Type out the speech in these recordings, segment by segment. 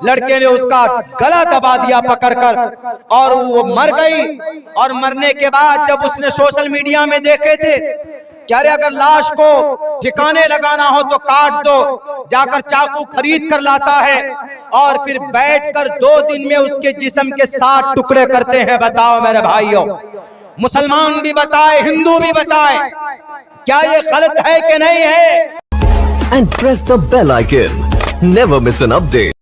लड़के ने उसका गला दबा दिया पकड़कर और वो मर गई। और मरने के बाद जब उसने सोशल मीडिया में देखे थे, कह रहे अगर लाश को ठिकाने लगाना हो तो काट दो, जाकर चाकू खरीद कर लाता है और फिर बैठकर 2 दिन में उसके जिस्म के 7 टुकड़े करते हैं। बताओ मेरे भाइयों, मुसलमान भी बताए, हिंदू भी बताए, क्या ये गलत है कि नहीं है? And press the bell icon. Never miss an update.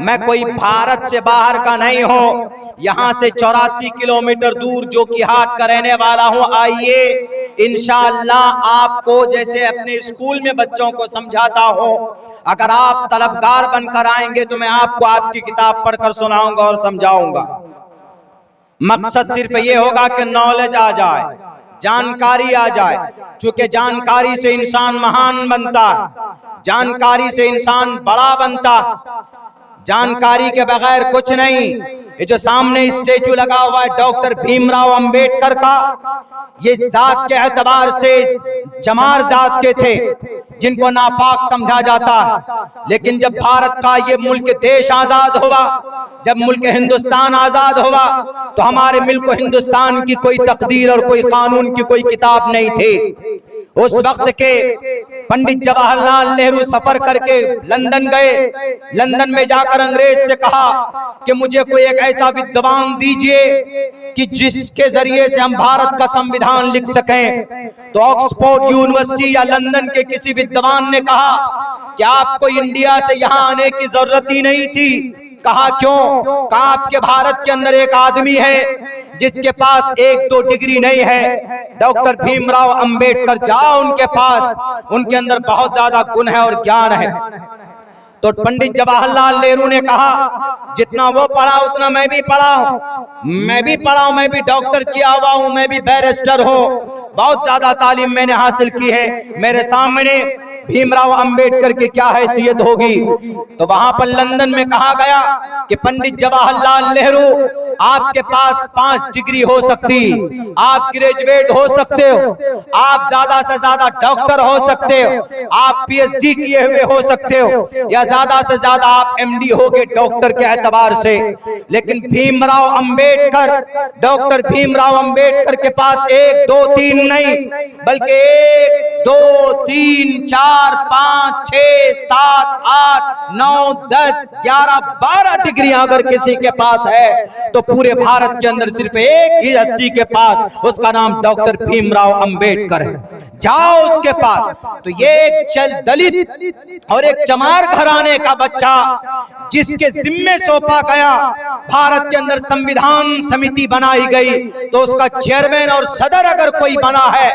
मैं कोई भारत से बाहर का नहीं हूँ, यहाँ से 84 किलोमीटर दूर जो कि हाट का रहने वाला हूँ। आइए इंशाअल्लाह आपको जैसे अपने स्कूल में बच्चों को समझाता हूँ, अगर आप तलबगार बनकर आएंगे तो मैं आपको आपकी किताब पढ़कर सुनाऊंगा और समझाऊंगा। मकसद सिर्फ ये होगा कि नॉलेज आ जाए, जानकारी आ जाए, क्योंकि जानकारी से इंसान महान बनता है, जानकारी से इंसान बड़ा बनता, जानकारी के बगैर कुछ नहीं। ये जो सामने स्टेचू लगा हुआ है डॉक्टर भीमराव अंबेडकर का, ये जात के एतबार से जमार जात के थे जिनको नापाक समझा जाता है। लेकिन जब भारत का ये मुल्क देश आजाद हुआ, जब मुल्क हिंदुस्तान आजाद हुआ, तो हमारे मुल्क हिंदुस्तान की कोई तकदीर और कोई कानून की कोई किताब नहीं थी। उस वक्त के पंडित जवाहरलाल नेहरू सफर करके लंदन गए। लंदन में जाकर अंग्रेज से कहा कि मुझे कोई एक ऐसा विद्वान दीजिए कि जिसके जरिए से हम भारत का संविधान लिख सकें। तो ऑक्सफोर्ड यूनिवर्सिटी या लंदन के किसी विद्वान ने कहा कि आपको इंडिया से यहाँ आने की जरूरत ही नहीं थी। कहा क्यों? कहा आपके भारत के अंदर एक आदमी है जिसके पास 1-2 डिग्री नहीं है, डॉक्टर भीमराव अंबेडकर, जाओ उनके पास, उनके अंदर बहुत ज्यादा गुण है और ज्ञान है। तो पंडित जवाहरलाल नेहरू ने कहा जितना वो पढ़ा उतना मैं भी पढ़ा हूं, मैं भी पढ़ा हूं, मैं भी डॉक्टर किया हुआ हूं, मैं भी बैरिस्टर हूं, बहुत ज्यादा तालीम मैंने हासिल की है, मेरे सामने भीमराव अंबेडकर की क्या हैसियत होगी। तो वहां पर लंदन में कहा गया कि पंडित जवाहरलाल नेहरू, आपके पास 5 डिग्री हो सकती, आप ग्रेजुएट हो सकते हो, आप ज्यादा से ज्यादा डॉक्टर हो सकते हो, आप पीएचडी किए हुए हो सकते हो, या ज्यादा से ज्यादा आप एमडी होगे डॉक्टर के एतबार से। लेकिन भीमराव अंबेडकर, डॉक्टर भीमराव अंबेडकर के पास 1, 2, 3 नहीं, बल्कि 1, 2, 3, 4, 5, 6, 7, 8, 9, 10, 11, 12 डिग्रियां अगर किसी के पास है तो पूरे भारत के अंदर सिर्फ एक ही हस्ती के पास, उसका नाम डॉक्टर भीमराव अंबेडकर है। जाओ उसके पास। तो ये एक दलित और एक चमार घराने का बच्चा जिसके जिम्मे सौंपा गया, भारत के अंदर संविधान समिति बनाई गई, तो उसका चेयरमैन और सदर अगर कोई बना है,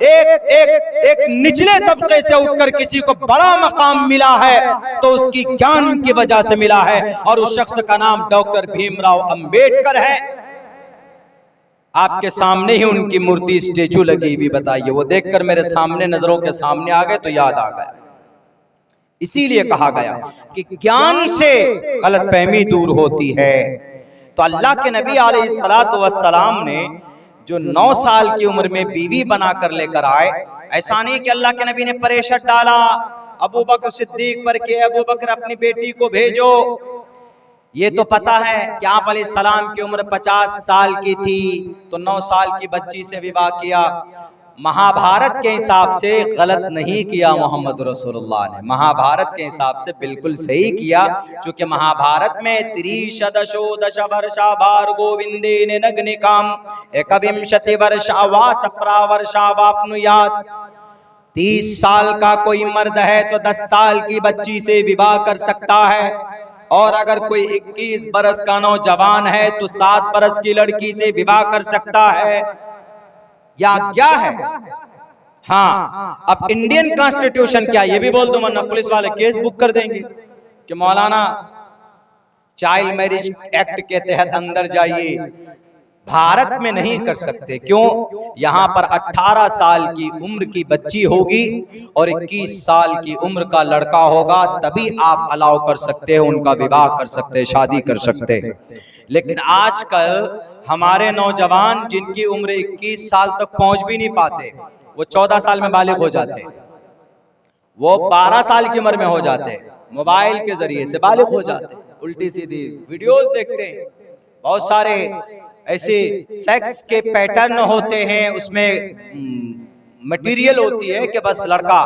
एक निचले तबके से उठकर किसी को बड़ा मकाम मिला है, तो उसकी ज्ञान की वजह से मिला है, और उस शख्स का नाम डॉक्टर भीमराव अंबेडकर है। आपके सामने ही उनकी मूर्ति स्टेचू लगी हुई, बताइए, वो देखकर मेरे सामने, नजरों के सामने आ गए तो याद आ गया। इसीलिए कहा गया कि ज्ञान से गलतफहमी दूर होती है। तो अल्लाह के नबी अलैहिस्सलातु वस्सलाम ने जो 9 साल की उम्र में बीवी बनाकर लेकर आए, ऐसा नहीं कि अल्लाह के नबी ने प्रेशर डाला अबू बकर सिद्दीक पर कि अबू बकर अपनी बेटी को भेजो। ये तो पता है कि आप अलैहिस्सलाम की उम्र 50 साल की थी, तो 9 साल की बच्ची से विवाह किया। महाभारत के हिसाब से गलत नहीं किया मोहम्मद रसूलुल्लाह ने, महाभारत के हिसाब से बिल्कुल सही किया, क्योंकि महाभारत में 30 वर्षा भार्गो विंदेन नग्निकाम एकविंशति वर्षा वा सप्रा वर्षा वाप्नुयात्। 30 साल का कोई मर्द है तो 10 साल की बच्ची से विवाह कर सकता है, और अगर कोई 21 बरस का नौजवान है तो 7 बरस की लड़की से विवाह कर सकता है। या क्या है? हाँ, अब इंडियन कॉन्स्टिट्यूशन क्या, ये भी बोल दो, वरना पुलिस वाले केस बुक कर देंगे कि मौलाना चाइल्ड मैरिज एक्ट के तहत अंदर जाइए। भारत में नहीं कर सकते। क्यों? यहाँ पर 18 साल की उम्र की बच्ची होगी और 21 साल की उम्र का लड़का होगा, तभी आप अलाउ कर सकते हो, उनका विवाह कर सकते हैं, शादी कर सकते हैं। लेकिन आजकल हमारे नौजवान जिनकी उम्र 21 साल तक पहुंच भी नहीं पाते, वो 14 साल में बालिग हो जाते, वो 12 साल की उम्र में हो जाते, मोबाइल के जरिए से बालिग हो जाते हैं, उल्टी सीधी वीडियोस देखते हैं। बहुत सारे ऐसे सेक्स के पैटर्न होते हैं, उसमें मटेरियल होती है कि बस लड़का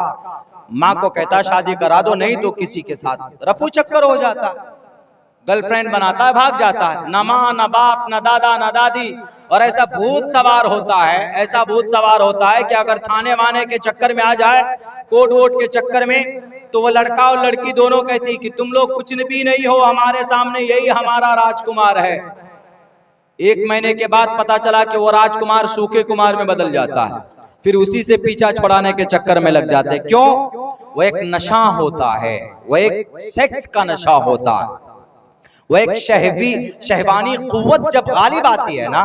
माँ को कहता शादी करा दो, नहीं तो किसी के साथ रफू चक्कर हो जाता, गर्लफ्रेंड बनाता है, भाग जाता है, ना माँ ना बाप ना दादा ना दादी। और ऐसा भूत सवार होता है, ऐसा भूत सवार होता है कि अगर थाने वाने के चक्कर में आ जाए, कोर्ट वोट के चक्कर में, तो वो लड़का और लड़की दोनों कहती कि तुम लोग कुछ भी नहीं हो, हमारे सामने यही हमारा राजकुमार है। 1 महीने के बाद पता चला कि वो राजकुमार सूखे कुमार में बदल जाता है, फिर उसी से पीछा छुड़ाने के चक्कर में लग जाते हैं। क्यों? वो एक नशा होता है, वो एक सेक्स का नशा होता है, वो एक शहवानी कुव्वत जब गालिब आती है ना,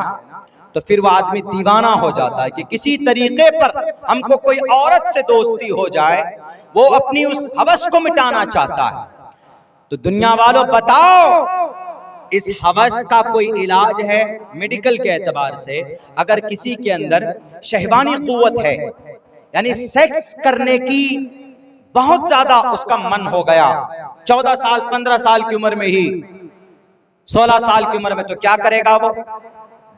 तो फिर वो आदमी दीवाना हो जाता है कि किसी तरीके पर हमको कोई औरत से दोस्ती हो जाए, वो अपनी उस हवस को मिटाना चाहता है। तो दुनिया वालों बताओ, इस हवस का कोई इलाज है मेडिकल के एतबार से? अगर किसी के अंदर शहवानी कुव्वत है, यानी सेक्स करने की बहुत ज्यादा उसका मन हो गया, 14 साल 15 साल की उम्र में ही, 16 साल की उम्र में, तो क्या करेगा वो?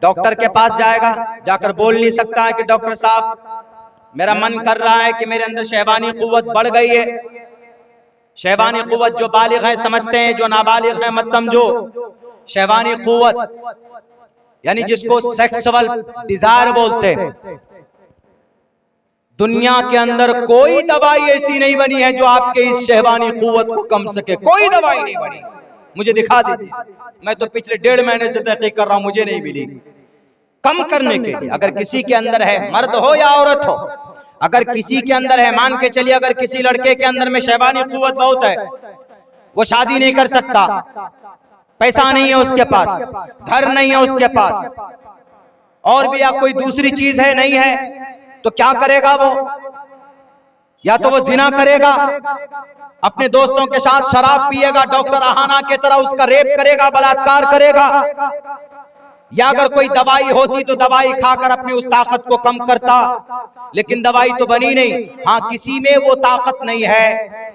डॉक्टर के पास जाएगा, जाकर बोल नहीं सकता है कि डॉक्टर साहब मेरा मन कर रहा है कि मेरे अंदर शहवानी कुव्वत बढ़ गई है। शहवानी कुव्वत जो बालिग है समझते हैं, जो नाबालिग है मत समझो। शहवानी कुव्वत यानी जिसको सेक्सुअल डिजायर बोलते हैं, दुनिया के अंदर कोई दवाई ऐसी नहीं बनी है जो आपके इस शहवानी कुव्वत को कम सके, कोई दवाई नहीं बनी। मुझे दिखा दीजिए, मैं तो पिछले 1.5 महीने से तहकीक कर रहा हूं, मुझे नहीं मिली। कम करने के लिए अगर किसी के अंदर है, मर्द हो या औरत हो, अगर किसी के अंदर है, मान के चलिए अगर किसी लड़के के अंदर में शहवानी कुव्वत बहुत है, वो शादी नहीं कर सकता, पैसा नहीं है उसके पास, घर नहीं है उसके पास, और भी या कोई दूसरी चीज है नहीं है, तो क्या करेगा वो? या तो वो जिना करेगा, अपने दोस्तों के साथ शराब पिएगा, डॉक्टर आहाना की तरह उसका रेप करेगा, बलात्कार करेगा, या अगर कोई दवाई होती तो दवाई खाकर अपनी उस ताकत को कम करता, लेकिन दवाई तो बनी नहीं। हाँ, किसी में वो ताकत नहीं है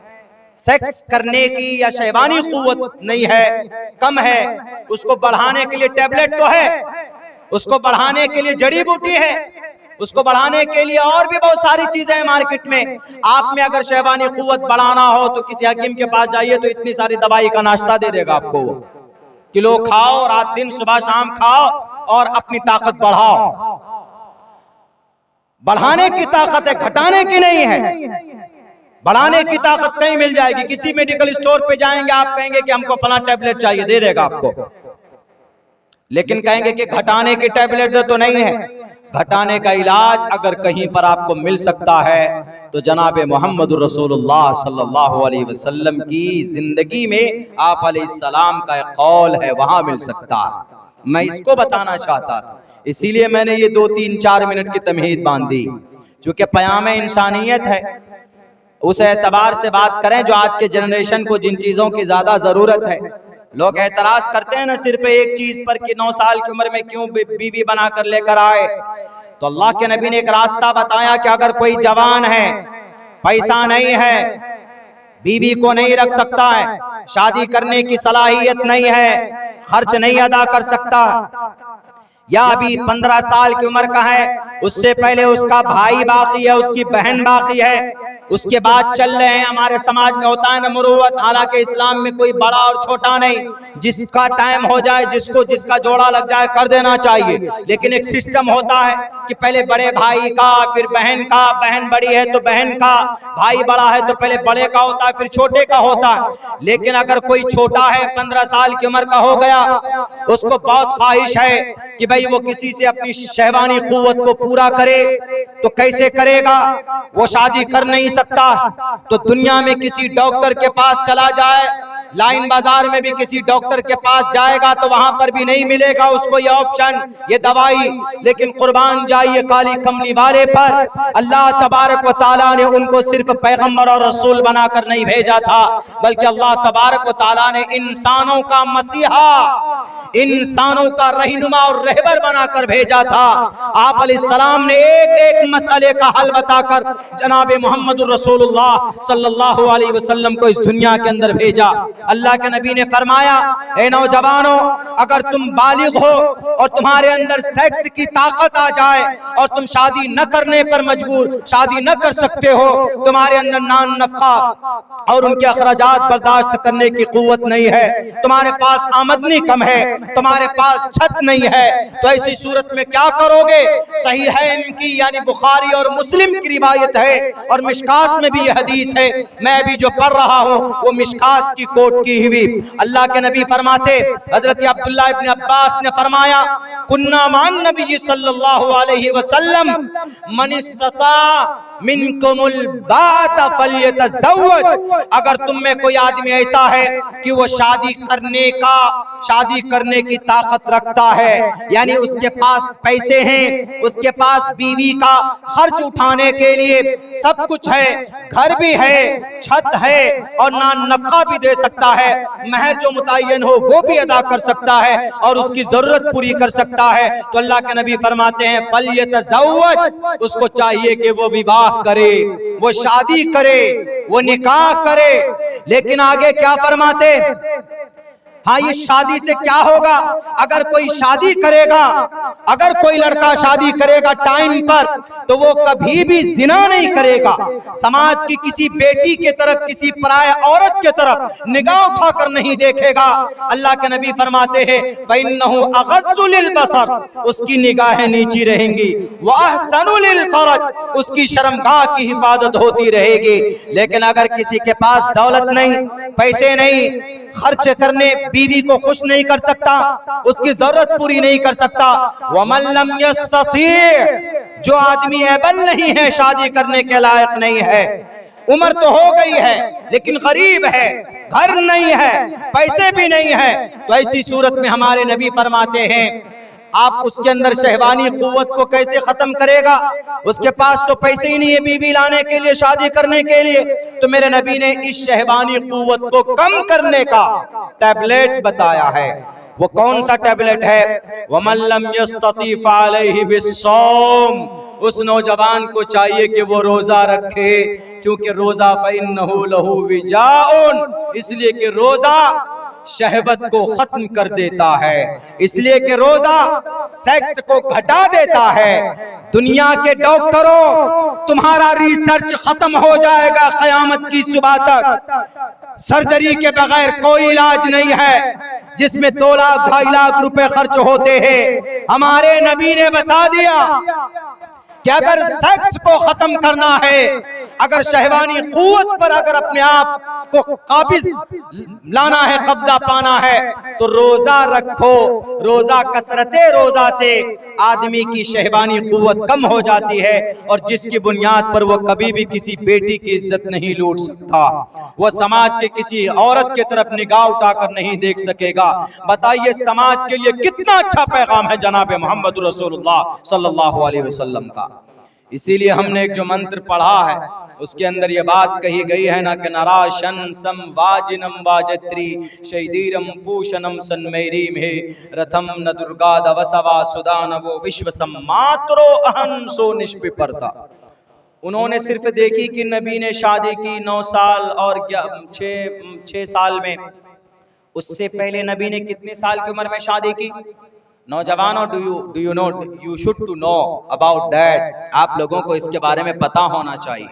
सेक्स करने की, या शहवानी कुव्वत नहीं है, कम है, उसको बढ़ाने के लिए टैबलेट तो है, उसको बढ़ाने के लिए जड़ी बूटी है, उसको बढ़ाने के लिए और भी बहुत सारी चीजें हैं मार्केट में। आप में अगर शहवानी कुव्वत बढ़ाना हो तो किसी हकीम के पास जाइए, तो इतनी सारी दवाई का नाश्ता दे देगा आपको। किलो खाओ, रात दिन सुबह शाम खाओ और अपनी ताकत बढ़ाओ। बढ़ाने की ताकत है, घटाने की नहीं है। बढ़ाने की ताकत नहीं मिल जाएगी। किसी मेडिकल स्टोर पे जाएंगे, आप कहेंगे कि हमको फला टैबलेट चाहिए, दे देगा आपको, लेकिन कहेंगे कि घटाने की टैबलेट तो नहीं है। घटाने का इलाज अगर कहीं पर आपको मिल सकता है तो जनाब मोहम्मद रसूलुल्लाह सल्लल्लाहु अलैहि वसल्लम की जिंदगी में आप अलैहिस्सलाम का एक कौल है, वहां मिल सकता है। मैं इसको बताना चाहता था, इसीलिए मैंने ये 2-3-4 मिनट की तमहीद बांधी, चूंकि पयाम इंसानियत है, उस एतबार से बात करें जो आज के जनरेशन को जिन चीजों की ज्यादा जरूरत है। लोग एतराज करते हैं ना सिर्फ एक चीज पर कि 9 साल की उम्र में क्यों बीवी बनाकर लेकर आए, तो अल्लाह के नबी ने एक रास्ता बताया कि अगर कोई जवान है, पैसा नहीं है, बीवी को नहीं रख सकता है, शादी करने की सलाहियत नहीं है, खर्च नहीं अदा कर सकता, या अभी 15 साल की उम्र का है, उससे पहले उसका भाई बाकी है, उसकी बहन बाकी है, उसके बाद चल रहे हैं। हमारे समाज में होता है ना मुरुवत, हालांकि इस्लाम में कोई बड़ा और छोटा नहीं, जिसका टाइम हो जाए, जिसको जिसका जोड़ा लग जाए कर देना चाहिए, लेकिन एक सिस्टम होता है कि पहले बड़े भाई का, फिर बहन का, बहन बड़ी है तो बहन का, भाई बड़ा है तो पहले बड़े का होता है, फिर छोटे का होता है। लेकिन अगर कोई छोटा है, 15 साल की उम्र का हो गया, उसको बहुत ख्वाहिश है कि भाई वो किसी से अपनी शहवानी कुव्वत को पूरा करे, तो कैसे करेगा? वो शादी कर नहीं सकता, तो दुनिया में किसी डॉक्टर के पास चला जाए, लाइन बाजार में भी किसी डॉक्टर के पास जाएगा तो वहां पर भी नहीं मिलेगा उसको ये ऑप्शन, ये दवाई। लेकिन कुर्बान जाइए काली कमली वाले पर, अल्लाह तबारक व तआला ने उनको सिर्फ पैगंबर और रसूल बनाकर नहीं भेजा था, बल्कि अल्लाह तबारक व तआला ने इंसानों का मसीहा, इंसानों का रहनुमा और रहबर बनाकर भेजा था। आप अलैहिस्सलाम ने एक एक मसले का हल बताकर जनाब मोहम्मद रसूलुल्लाह सल्लल्लाहु अलैहि वसल्लम को इस दुनिया के अंदर भेजा। अल्लाह के नबी ने फरमाया, ए नौजवानों, अगर तुम बालिग हो और तुम्हारे अंदर सेक्स की ताकत आ जाए और तुम शादी न करने पर मजबूर, शादी न कर सकते हो, तुम्हारे अंदर नान नफा और उनके अखराजात बर्दाश्त करने की कुव्वत नहीं है, तुम्हारे पास आमदनी कम है, तुम्हारे पास छत नहीं है, तो ऐसी सूरत में क्या करोगे? सही है इनकी यानी बुखारी और मुस्लिम की रिवायत है और मिशकात में भी यह हदीस है, मैं भी जो पढ़ रहा हूँ वो मिशकात की कोट की हुई। अल्लाह के नबी फरमाते, हजरत अब्दुल्लाह इब्न अब्बास ने फरमाया, कुन्ना मान नबी सल्लल्लाहु अलैहि वसल्लम मन इस्तता मिनकुमुल बात फल्यतज़व्वज, अगर तुम में कोई आदमी ऐसा है कि वो शादी करने की ताकत रखता है, यानी उसके पास पैसे हैं, उसके पास बीवी का खर्च उठाने के लिए सब कुछ है, घर भी है, छत है और नान नफका भी दे सकता है, महर जो मुतय्यन हो वो भी अदा कर सकता है और उसकी जरूरत पूरी कर सकता है, तो अल्लाह के नबी फरमाते हैं फल्यतज़व्वज, उसको चाहिए कि वो विवाह करे, वो शादी करे, वो निकाह करे। लेकिन आगे क्या फरमाते? हाँ, ये शादी से क्या होगा? अगर कोई शादी करेगा, अगर कोई लड़का शादी करेगा टाइम पर, तो वो कभी भी जिना नहीं करेगा, समाज की किसी बेटी के तरफ, किसी पराया औरत के तरफ निगाह उठाकर नहीं देखेगा। अल्लाह के नबी फरमाते हैं फइन्नहु अग़ज़्ज़ु लिलबसर, उसकी निगाहें नीची रहेंगी, व अहसनु लिलफरज, उसकी शर्मगाह की हिफाजत होती रहेगी। लेकिन अगर किसी के पास दौलत नहीं, पैसे नहीं, खर्च करने, बीवी को खुश नहीं कर सकता, उसकी जरूरत पूरी नहीं कर सकता, वमन लम यस्तती, जो आदमी एबल नहीं है, शादी करने के लायक नहीं है, उम्र तो हो गई है लेकिन गरीब है, घर नहीं है, पैसे भी नहीं है, तो ऐसी सूरत में हमारे नबी फरमाते हैं आप उसके अंदर शहवानी कुव्वत को कैसे खत्म करेगा? उसके पास तो पैसे ही नहीं है बीवी लाने के लिए, शादी करने के लिए, तो मेरे नबी ने इस शहवानी कुव्वत को कम करने का टैबलेट बताया है। वो कौन सा टैबलेट है? वमन लम यस्तती फअलैहि बिस्सौम, उस नौजवान को चाहिए कि वो रोजा रखे, क्योंकि रोजा फइन्नहु लहू विजाउन, इसलिए कि रोजा शहवत को खत्म कर देता है, इसलिए कि रोजा सेक्स को घटा देता है। दुनिया के डॉक्टरों, तुम्हारा रिसर्च खत्म हो जाएगा कयामत की सुबह तक। सर्जरी के बगैर कोई इलाज नहीं है, जिसमें 2 लाख 2.5 लाख रुपए खर्च होते हैं। हमारे नबी ने बता दिया कि अगर सेक्स को खत्म करना है, अगर शहवानी कुव्वत पर अगर अपने आप को काबिज लाना है, कब्जा पाना है, तो रोजा रखो। रोजा, कसरते रोजा से आदमी की शहवानी कुव्वत कम हो जाती है और जिसकी बुनियाद पर वो कभी भी किसी बेटी की इज्जत नहीं लूट सकता, वो समाज के किसी औरत की तरफ निगाह उठाकर नहीं देख सकेगा। बताइए समाज के लिए कितना अच्छा पैगाम है जनाब मोहम्मद रसूलुल्लाह सल्लल्लाहु अलैहि वसल्लम का। इसीलिए हमने एक जो मंत्र पढ़ा है उसके अंदर ये बात कही गई है ना कि नराशन सम वाजिनम वाजत्री शैदीरम पूषणम सन्मैरीम हे रथम न दुर्गा दवसवा सुदान वो विश्व सम्मात्रो अहंसो निष्पिपर्दा। उन्होंने सिर्फ देखी कि नबी ने शादी की 9 साल और 6 साल में, उससे पहले नबी ने कितने साल की उम्र में शादी की? नौजवानों, do you know, you should to know about that, आप लोगों को इसके बारे में पता होना चाहिए।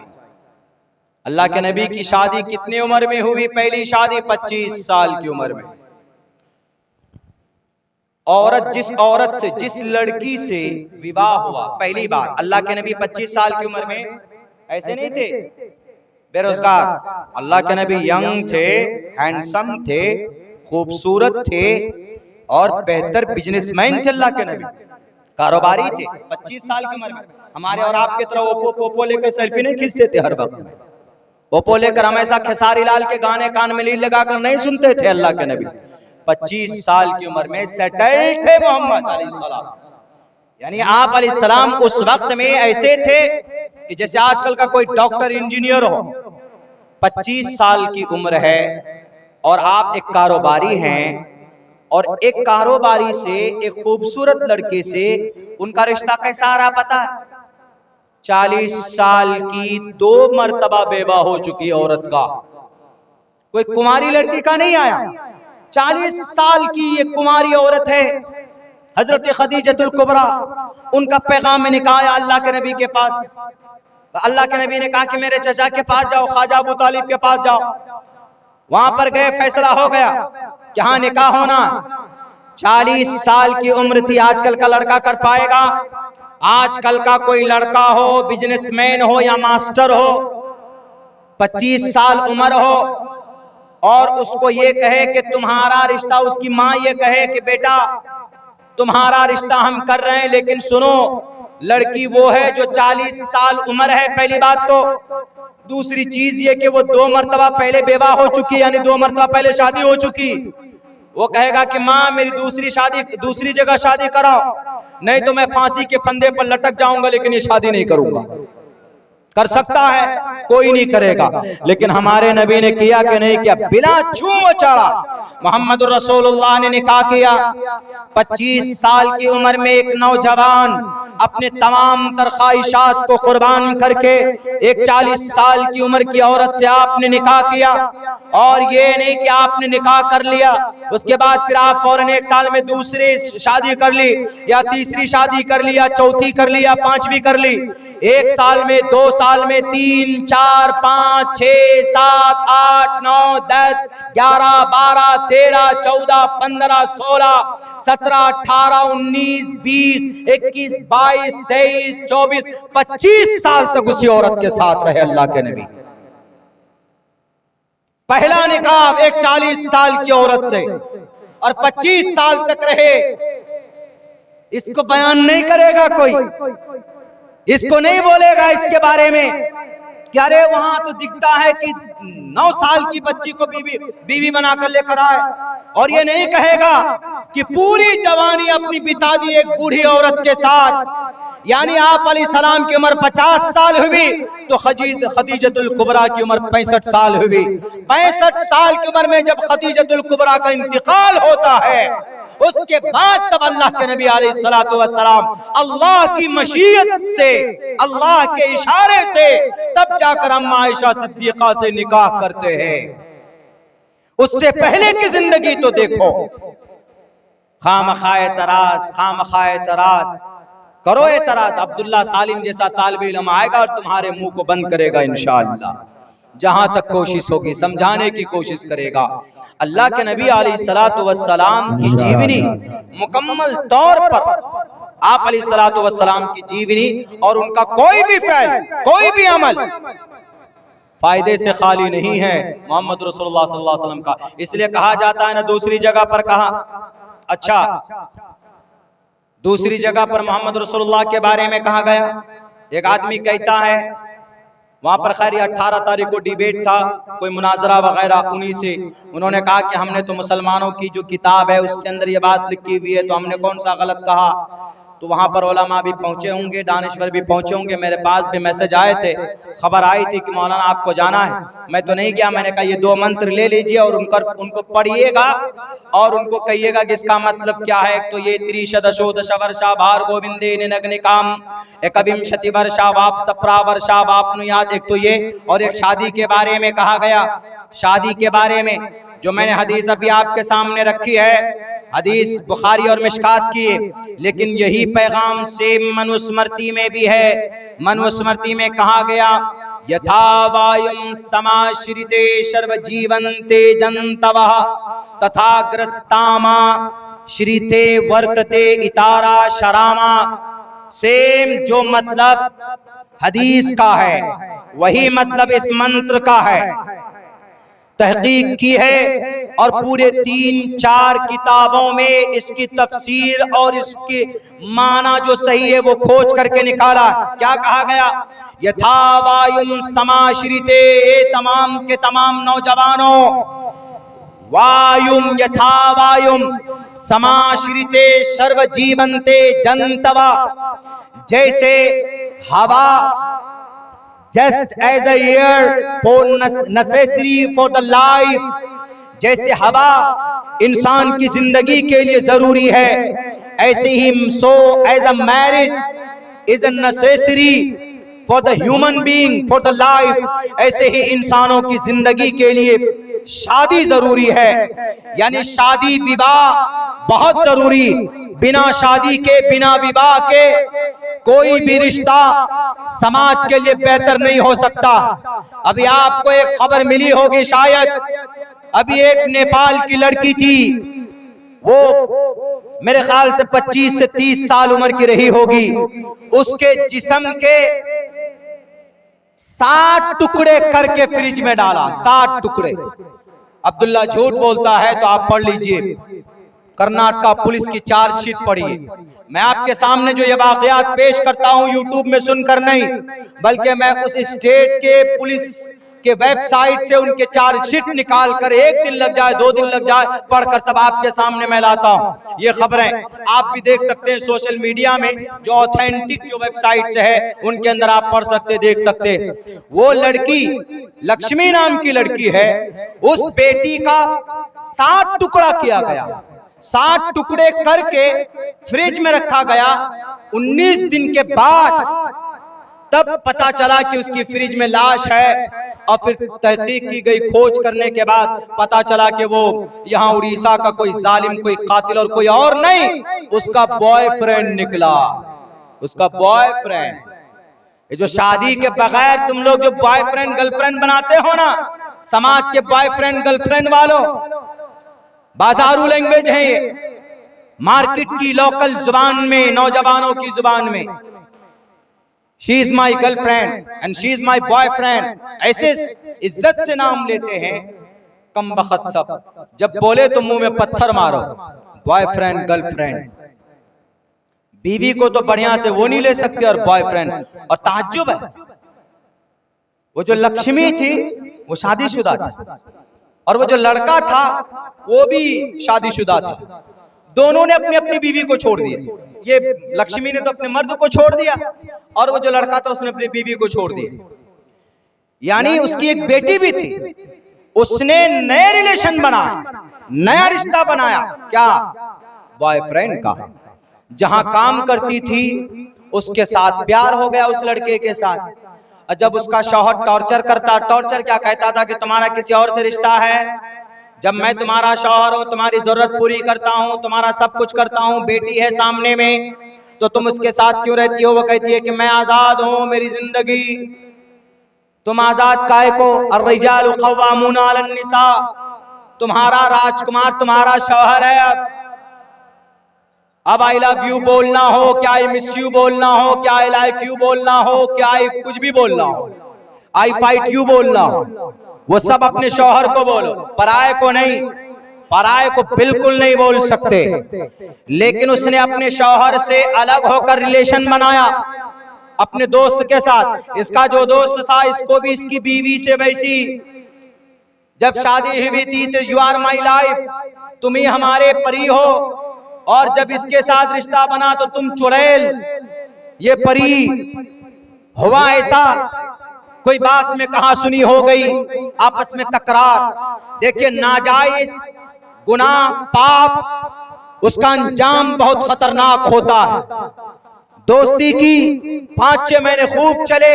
अल्लाह के नबी की शादी कितनी उम्र में हुई? पहली शादी 25 साल की उम्र में। जिस औरत से, जिस लड़की से विवाह हुआ पहली बार, अल्लाह के नबी 25 साल की उम्र में ऐसे नहीं थे बेरोजगार, अल्लाह के नबी यंग थे, हैंडसम थे, खूबसूरत थे और बेहतर बिजनेसमैन थे। अल्लाह के नबी कारोबारी थे। 25 साल की उम्र में हमारे और आपके तरह ओप्पो लेकर सेल्फी नहीं खींचते थे हर वक्त। ओप्पो लेकर हमेशा खेसारी लाल के गाने कान में लीड लगाकर नहीं सुनते थे। अल्लाह के नबी 25 साल की उम्र में सेटल थे मोहम्मद अलैहिस्सलाम। यानी आप अलैहिस्सलाम उस वक्त में ऐसे थे कि जैसे आजकल का कोई डॉक्टर इंजीनियर हो। 25 साल की उम्र है और आप एक कारोबारी हैं और एक कारोबारी से, एक खूबसूरत लड़के से उनका रिश्ता कैसा आ रहा पता है? 40 साल की 2 मर्तबा बेवा हो चुकी औरत का, कोई कुमारी लड़की का नहीं आया। 40 साल की ये कुमारी औरत है, हजरत खदीजतुल कुबरा, उनका पैगाम निकाह आया अल्लाह के नबी के पास। अल्लाह के नबी ने कहा कि मेरे चचा के पास जाओ, ख्वाजा अबू तालिब के पास जाओ। वहां पर गए, फैसला हो गया कि हाँ निकाह होना। 40 साल की उम्र थी, आजकल का लड़का कर पाएगा? आजकल का कोई लड़का हो, बिजनेसमैन हो या मास्टर हो, 25 साल उम्र हो और उसको ये कहे कि तुम्हारा रिश्ता, उसकी माँ ये कहे कि बेटा तुम्हारा रिश्ता हम कर रहे हैं, लेकिन सुनो लड़की वो है जो 40 साल उम्र है, पहली बात तो। दूसरी चीज ये कि वो 2 मर्तबा पहले बेवा हो चुकी, यानी 2 मर्तबा पहले शादी हो चुकी। वो कहेगा कि माँ मेरी दूसरी जगह शादी कराओ, नहीं तो मैं फांसी के फंदे पर लटक जाऊंगा, लेकिन ये शादी नहीं करूंगा। कर सकता है, कोई नहीं करेगा, लेकिन हमारे नबी ने किया कि नहीं किया? बिना छूम चारा मोहम्मद रसूलुल्लाह ने निकाह किया। 25 साल की उम्र में एक नौजवान अपने तमाम तर ख्वाहिशात को कुर्बान करके एक 40 साल की उम्र की औरत से आपने निकाह किया। और ये नहीं कि आपने निकाह कर लिया उसके बाद फिर आप फौरन 1 साल में दूसरी शादी कर ली या तीसरी शादी कर ली या चौथी कर ली या 5वीं कर ली। 1 साल में, 2 साल में, 3, 4, 5, 6, 7, 8, 9, 10, 11, 12, 13, 14, 15, 16, 17, 18, 19, 20, 21, 22, 23, 24, 25 साल तक उसी औरत के साथ रहे अल्लाह के नबी। पहला निकाह एक 40 साल की औरत से और 25 साल तक रहे। इसको बयान नहीं करेगा कोई, इसको नहीं बोलेगा इसके बारे में कि अरे वहां तो दिखता है कि 9 साल की बच्ची को बीवी बनाकर लेकर आए, और ये नहीं कहेगा कि पूरी जवानी अपनी बिता दी एक बूढ़ी औरत के साथ। यानी आप अलैहिस्सलाम की उम्र 50 साल हुई तो खदीजतुल कुबरा की उम्र 65 साल हुई। 65 साल की उम्र में जब खदीजतुल कुबरा का इंतकाल होता है, उसके बाद तब अल्लाह के नबी अलैहिस्सलातु वस्सलाम अल्लाह की मशीयत से, अल्लाह के इशारे से तब जाकर अम्मा आयशा सिद्दीका से निकाह करते हैं। उससे पहले की जिंदगी तो देखो, खामखाए तरास करो एतरास। अब्दुल्ला सालिम जैसा तालिब इल्म आएगा और तुम्हारे मुंह को बंद करेगा इंशाअल्लाह। जहां तक कोशिश होगी समझाने की कोशिश करेगा। अल्लाह के नबी अलैहिस्सलातु वस्सलाम की जीवनी मुकम्मल तौर पर, आप अलैहिस्सलातु वस्सलाम की जीवनी और उनका कोई भी फ़ैल, कोई भी अमल फायदे से खाली नहीं है मोहम्मद रसूलुल्लाह सल्लल्लाहु अलैहि वसल्लम का। इसलिए कहा जाता है ना, दूसरी जगह पर कहा, अच्छा दूसरी जगह पर मोहम्मद रसूलुल्लाह के बारे में कहा गया। एक आदमी कहता है, वहां पर खैर 18 तारीख को डिबेट था, कोई मुनाजरा वगैरह, उन्हीं से उन्होंने कहा कि हमने तो मुसलमानों की जो किताब है उसके अंदर ये बात लिखी हुई है, तो हमने कौन सा गलत कहा। तो वहां पर उलमा भी पहुंचे होंगे, दानिश्वर भी पहुंचे होंगे, मेरे पास भी मैसेज आए थे, खबर आई थी कि मौलाना आपको जाना है। मैं तो नहीं गया, मैंने कहा ये 2 मंत्र ले लीजिए और उनको पढ़िएगा और उनको कहिएगा कि इसका मतलब क्या है। एक तो ये त्रिशदशोदश वर्षा भार गोविंदे निनग्निकाम, एकविंशति वर्षा वाप सफ्रा वर्षा वापनुयात, एक तो ये, और एक शादी के बारे में कहा गया। शादी के बारे में जो मैंने हदीस अभी आपके सामने रखी है, हदीस बुखारी और मिशकात की है, लेकिन यही पैगाम सेम मनुस्मृति में भी है। मनुस्मृति में कहा गया, यथा वायुं समाश्रिते सर्व जीवन्ते जन्तवः तथा ग्रस्तामा श्रिते वर्तते इतारा शरामा। सेम जो मतलब हदीस का है वही मतलब इस मंत्र का है। तहकीक की है और पूरे 3-4 किताबों में इसकी तफसीर और इसकी माना जो सही है वो खोज करके निकाला। क्या कहा गया? यथा वायुं समाश्रिते, तमाम के तमाम नौजवानों, वायुं यथा वायुं समाश्रिते सर्व जीवन्ते जन्तवा, जैसे हवा, just as a air for necessary for the life, जैसे हवा इंसान की जिंदगी के लिए जरूरी है, ऐसे ही so as a marriage is a necessary for the human being for the life, ऐसे ही इंसानों की जिंदगी के लिए शादी जरूरी है। यानी शादी विवाह बहुत जरूरी, बिना शादी के बिना विवाह के कोई भी रिश्ता समाज के लिए बेहतर नहीं हो सकता। अभी आपको एक खबर मिली होगी शायद, अभी एक नेपाल की लड़की थी, वो मेरे ख्याल से 25 से 30 साल उम्र की रही होगी, उसके जिस्म के 60 टुकड़े करके फ्रिज में डाला, 60 टुकड़े। अब्दुल्ला झूठ बोलता है तो आप पढ़ लीजिए, कर्नाटका पुलिस की चार्जशीट पढ़िए। मैं आपके सामने जो ये वाकयात पेश करता हूं यूट्यूब में सुनकर नहीं, बल्कि मैं उस स्टेट के पुलिस के वेबसाइट से उनके चार्जशीट निकाल कर, एक दिन लग जाए 2 दिन लग जाए पढ़कर, तब आपके सामने मैं लाता हूं। ये खबरें आप भी देख सकते हैं सोशल मीडिया में, जो ऑथेंटिक जो वेबसाइट है उनके अंदर आप पढ़ सकते देख सकते। वो लड़की लक्ष्मी नाम की लड़की है, उस बेटी का 60 टुकड़ा किया गया, 60 टुकड़े करके फ्रिज में रखा गया। 19 दिन के बाद तब पता चला कि उसकी फ्रिज में लाश है, और फिर तहकीक की गई, खोज करने के बाद पता चला कि वो यहाँ उड़ीसा का कोई जालिम, कोई कातिल और कोई और नहीं, उसका बॉयफ्रेंड निकला, उसका बॉयफ्रेंड। ये जो शादी के बगैर तुम लोग जो बॉयफ्रेंड गर्लफ्रेंड बनाते हो ना, समाज के बॉयफ्रेंड गर्लफ्रेंड वालों, बाजारू लैंग्वेज है ये, मार्केट की लोकल जुबान में, नौजवानों की जुबान में, she is my girlfriend and she is my boyfriend, ऐसे इज्जत से नाम लेते हैं। कम बखत सब, जब बोले तो मुंह में पत्थर मारो, बॉयफ्रेंड गर्लफ्रेंड। बीवी को तो बढ़िया से वो नहीं ले सकते और बॉयफ्रेंड। और ताज्जुब है, वो जो लक्ष्मी थी वो शादीशुदा थी, और वो जो लड़का था वो भी शादीशुदा था। दोनों ने अपनी अपनी बीवी को छोड़ दिया। ये लक्ष्मी ने तो अपने मर्द को छोड़ दिया, और वो जो लड़का था उसने अपनी बीवी को छोड़ दिया। यानी उसकी एक बेटी भी थी, उसने नए रिलेशन बनाया, नया रिश्ता बनाया, क्या? बॉयफ्रेंड का। जहां काम करती थी उसके साथ प्यार हो गया, उस लड़के के साथ। और जब उसका शौहर टॉर्चर करता, टॉर्चर क्या कहता था कि तुम्हारा किसी और से रिश्ता है, जब मैं तुम्हारा शौहर हूं, तुम्हारी जरूरत पूरी करता हूं, तुम्हारा सब कुछ करता हूं, बेटी है सामने में, तो तुम उसके साथ क्यों रहती हो? वो कहती है कि मैं आजाद हूं, मेरी जिंदगी। तुम आजाद काहे को? अर्रिजालु क़व्वामूना अलन निसा, तुम्हारा राजकुमार तुम्हारा शौहर है। अब आई लव यू बोलना हो, क्या आई मिस यू बोलना हो, क्या आई लाइक यू बोलना हो, क्या आई कुछ भी बोलना हो, आई फाइट यू बोलना हो, वो सब अपने शौहर को बोलो, पराये को नहीं। पराये को बिल्कुल नहीं बोल सकते। लेकिन उसने अपने शौहर से अलग होकर रिलेशन बनाया अपने दोस्त के साथ। इसका जो दोस्त था, इसको भी इसकी बीवी से वैसी, जब शादी हुई थी तो यू आर माई लाइफ, तुम ही हमारे परी हो, और जब इसके साथ रिश्ता बना तो तुम चुड़ैल, ये परी। हुआ ऐसा, कोई बात में कहा सुनी हो गई, आपस में तकरार। देखिए, नाजायज गुनाह पाप, उसका अंजाम बहुत खतरनाक होता है। दोस्ती की 5-6 महीने खूब चले,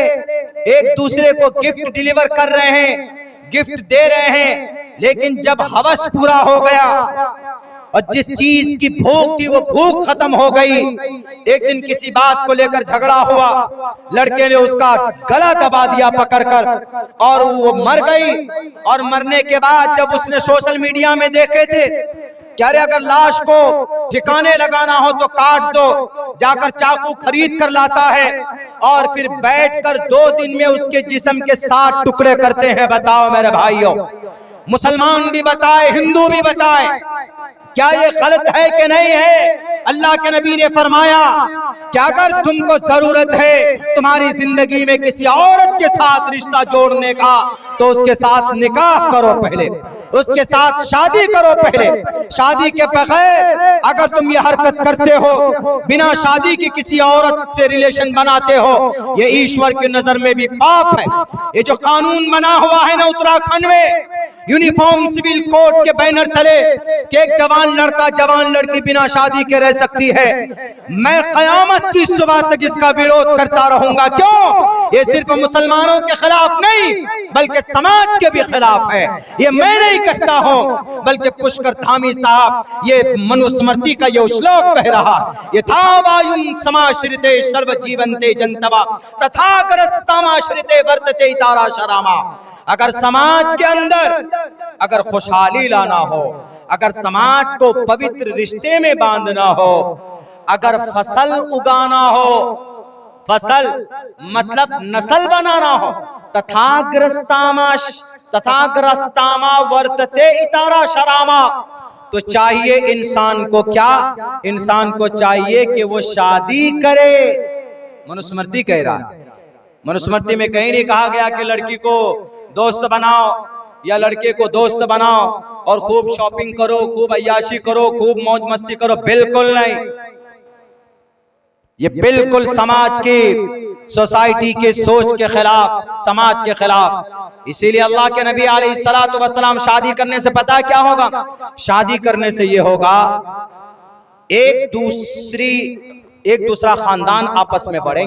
एक दूसरे को गिफ्ट डिलीवर कर रहे हैं, गिफ्ट दे रहे हैं, लेकिन जब हवस पूरा हो गया और जिस चीज की भूख थी वो भूख खत्म हो गई। एक दिन किसी बात को लेकर झगड़ा हुआ, लड़के ने उसका गला दबा दिया पकड़कर, और वो मर गई। और मरने के बाद जब उसने सोशल मीडिया में देखे थे, कह रहे अगर लाश को ठिकाने लगाना हो तो काट दो, जाकर चाकू खरीद कर लाता है, और फिर बैठकर 2 दिन में उसके जिस्म के 60 टुकड़े करते हैं। बताओ मेरे भाइयों, मुसलमान भी बताए, हिंदू भी बताए, क्या ये गलत है कि नहीं है? अल्लाह के नबी ने फरमाया कि अगर तुमको जरूरत है तुम्हारी जिंदगी में किसी औरत के साथ रिश्ता जोड़ने का, तो उसके साथ निकाह करो पहले। उसके साथ शादी करो। पहले शादी के बगैर अगर तुम ये हरकत करते हो, बिना शादी की किसी औरत से रिलेशन बनाते हो, ये ईश्वर की नजर में भी पाप है। ये जो कानून बना हुआ है ना उत्तराखंड में, यूनिफॉर्म सिविल कोड के बैनर तले कि एक जवान लड़का जवान लड़की बिना शादी के रह सकती है, मैं कयामत की सुबह तक इसका विरोध करता रहूंगा। क्यों? ये सिर्फ मुसलमानों के खिलाफ नहीं बल्कि समाज के भी खिलाफ है। ये मैं नहीं कहता हूं बल्कि पुष्कर धामी साहब ये मनुस्मृति का ये श्लोक कह रहा, यथा वायुं समाश्रिते सर्व जीवन्ते जंतवा तथाग्रस्तमाश्रिते वर्तते इतारा शरामा। अगर समाज के अंदर अगर खुशहाली लाना हो, अगर समाज को पवित्र रिश्ते में बांधना हो, अगर फसल उगाना हो, फसल मतलब नस्ल बनाना हो, तथाग्रस्तामा वर्तते इतारा शरामा, तो चाहिए इंसान को क्या? इंसान को चाहिए कि वो शादी करे। मनुस्मृति कह रहा है, मनुस्मृति में कहीं नहीं कहा गया कि लड़की को दोस्त बनाओ या लड़के को दोस्त बनाओ और खूब शॉपिंग करो, खूब अय्याशी करो, खूब मौज मस्ती करो। बिल्कुल नहीं, ये बिल्कुल समाज की सोसाइटी के सोच के खिलाफ, समाज के खिलाफ। इसीलिए अल्लाह के नबी अलैहिस्सलातु वस्सलाम शादी करने से पता क्या होगा? शादी करने से ये होगा एक दूसरा खानदान आपस में बढ़े।